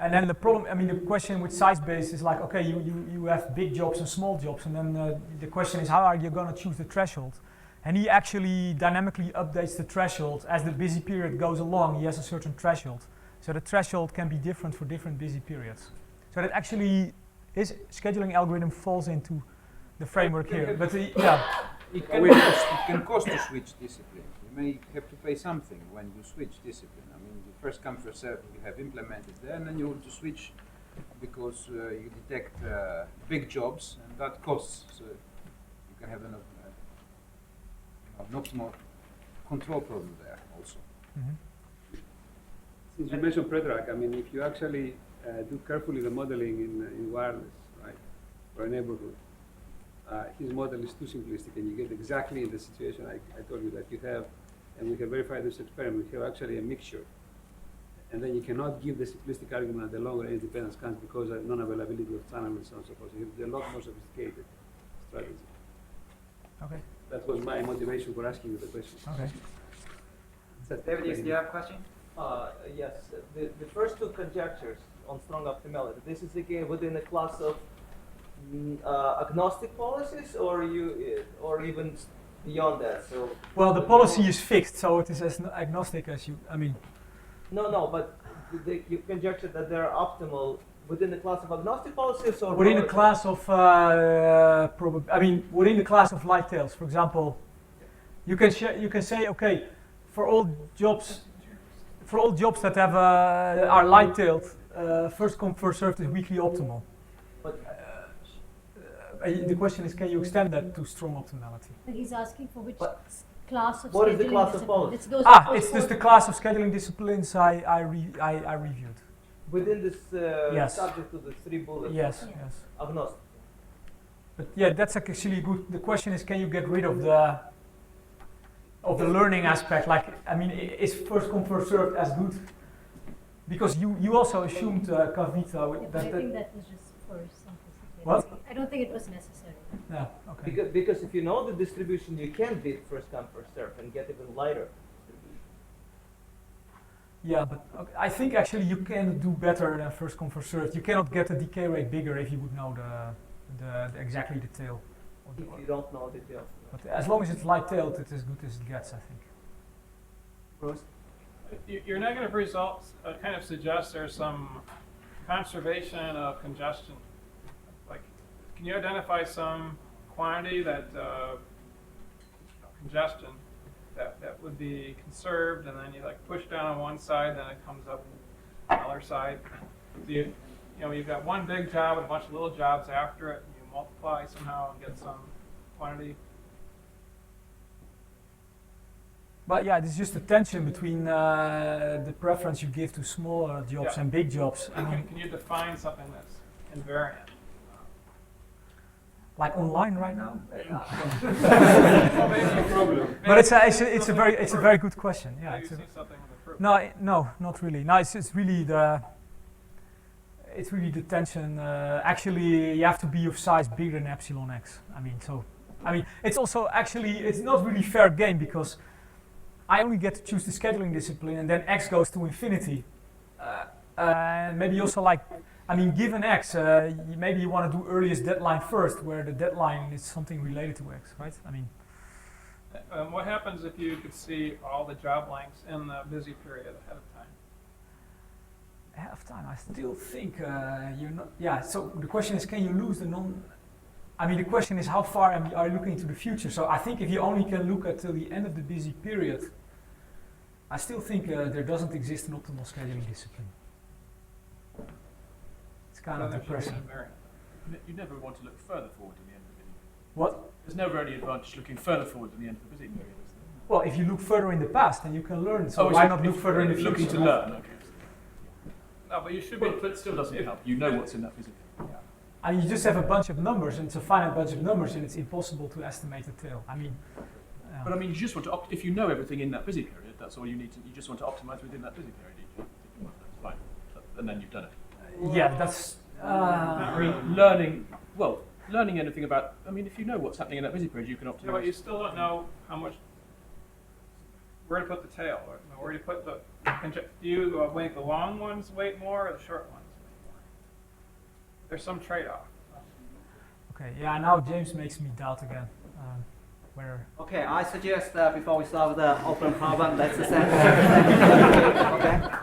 And then the problem, I mean, the question with size-based is like, okay, you have big jobs and small jobs, and then the question is, how are you going to choose the threshold? And he actually dynamically updates the threshold as the busy period goes along. He has a certain threshold, so the threshold can be different for different busy periods. So that actually his scheduling algorithm falls into the framework here. But it can cost to switch discipline. You may have to pay something when you switch discipline. I mean, the first come, first served you have implemented there, and then you want to switch because you detect big jobs, and that costs. So you can have an optimal control problem there also. Mhm. Since you mentioned Predrag, I mean, if you actually do carefully the modeling in wireless, right, for a neighborhood, his model is too simplistic, and you get exactly the situation I told you that you have, and we have verified this experiment, we have actually a mixture. And then you cannot give the simplistic argument that the long range dependence comes because of non-availability of channel and so on and so forth. So it's a lot more sophisticated strategy. Okay. That was my motivation for asking you the question. Okay. So David, do you have a question? Yes, the first two conjectures on strong optimality, this is again within the class of agnostic policies, or even beyond that. So Well, the policy is fixed, so it is as agnostic as you. I mean, no, but you conjecture that they're optimal within the class of agnostic policies, or within the class of within the class of light tails, for example, you can say, okay, for all jobs that have are light tailed, first come first served is weakly optimal. But The question is, can you extend that to strong optimality? But he's asking for which But class of what is the scheduling class of discipline. policy? It's those It's just the class of scheduling disciplines I reviewed. within this Yes. subject to the three bullets, Yes, Yeah. yes. agnostic. But yeah, that's actually good. The question is, can you get rid of the learning aspect? Like, I mean, is first come first served as good? Because you also assumed Kavita Yeah, but I that. think that was just for simplicity. What? I don't think it was necessary. Yeah. Okay. Because if you know the distribution, you can beat first come first serve and get even lighter distribution. Yeah, but okay, I think actually you can do better than first come first served. You cannot get the decay rate bigger if you would know the exactly the tail. If you don't know details. But as long as it's light tailed, it's as good as it gets, I think. Bruce? Your negative results kind of suggest there's some conservation of congestion. Like, can you identify some quantity that congestion that would be conserved, and then you like push down on one side, then it comes up on the other side? So you've got one big job and a bunch of little jobs after it, and you multiply somehow and get some quantity. But yeah, there's just a tension between the preference you give to smaller jobs Yeah. and big jobs. I mean, Can you define something that's invariant? like online right now. Well, maybe a problem. But it's a very good question. Yeah. Maybe It's you a, see something in the proof. no, not really. No, it's really the tension. Actually, you have to be of size bigger than epsilon x. I mean, it's also actually it's not really fair game because I only get to choose the scheduling discipline, and then x goes to infinity. And maybe also given x, maybe you want to do earliest deadline first, where the deadline is something related to x, right? I mean, What happens if you could see all the job lengths in the busy period ahead of time? ahead of time, I still think you're not. Yeah. So the question is, can you lose the non? I mean, the question is, how far are you looking into the future? So I think if you only can look until the end of the busy period, I still think there doesn't exist an optimal scheduling discipline. It's kind of Then it should be depressing. invariant. You never want to look further forward than the end of the busy period. What? There's never any advantage looking further forward than the end of the busy period, is there? Well, if you look further in the past, then you can learn. So Oh, why so not if look further in the future? looking to right? learn, okay. No, but you should be. But it still doesn't help. You know what's in that busy period. And you just have a bunch of numbers, and it's a finite bunch of numbers, and it's impossible to estimate the tail. I mean, But I mean, you just want to, if you know everything in that busy period, that's all you need to, you just want to optimize within that busy period. That's fine. And then you've done it. yeah, that's. I mean, learning anything about, I mean, if you know what's happening in that busy period, you can Yeah, but you optimize. still don't know how much, where to put the tail, or where to put the, do you make the long ones weight more or the short ones weight more? There's some trade-off. Okay, yeah, now James makes me doubt again. Where. Okay, I suggest before we solve the open problem, let's set. Okay.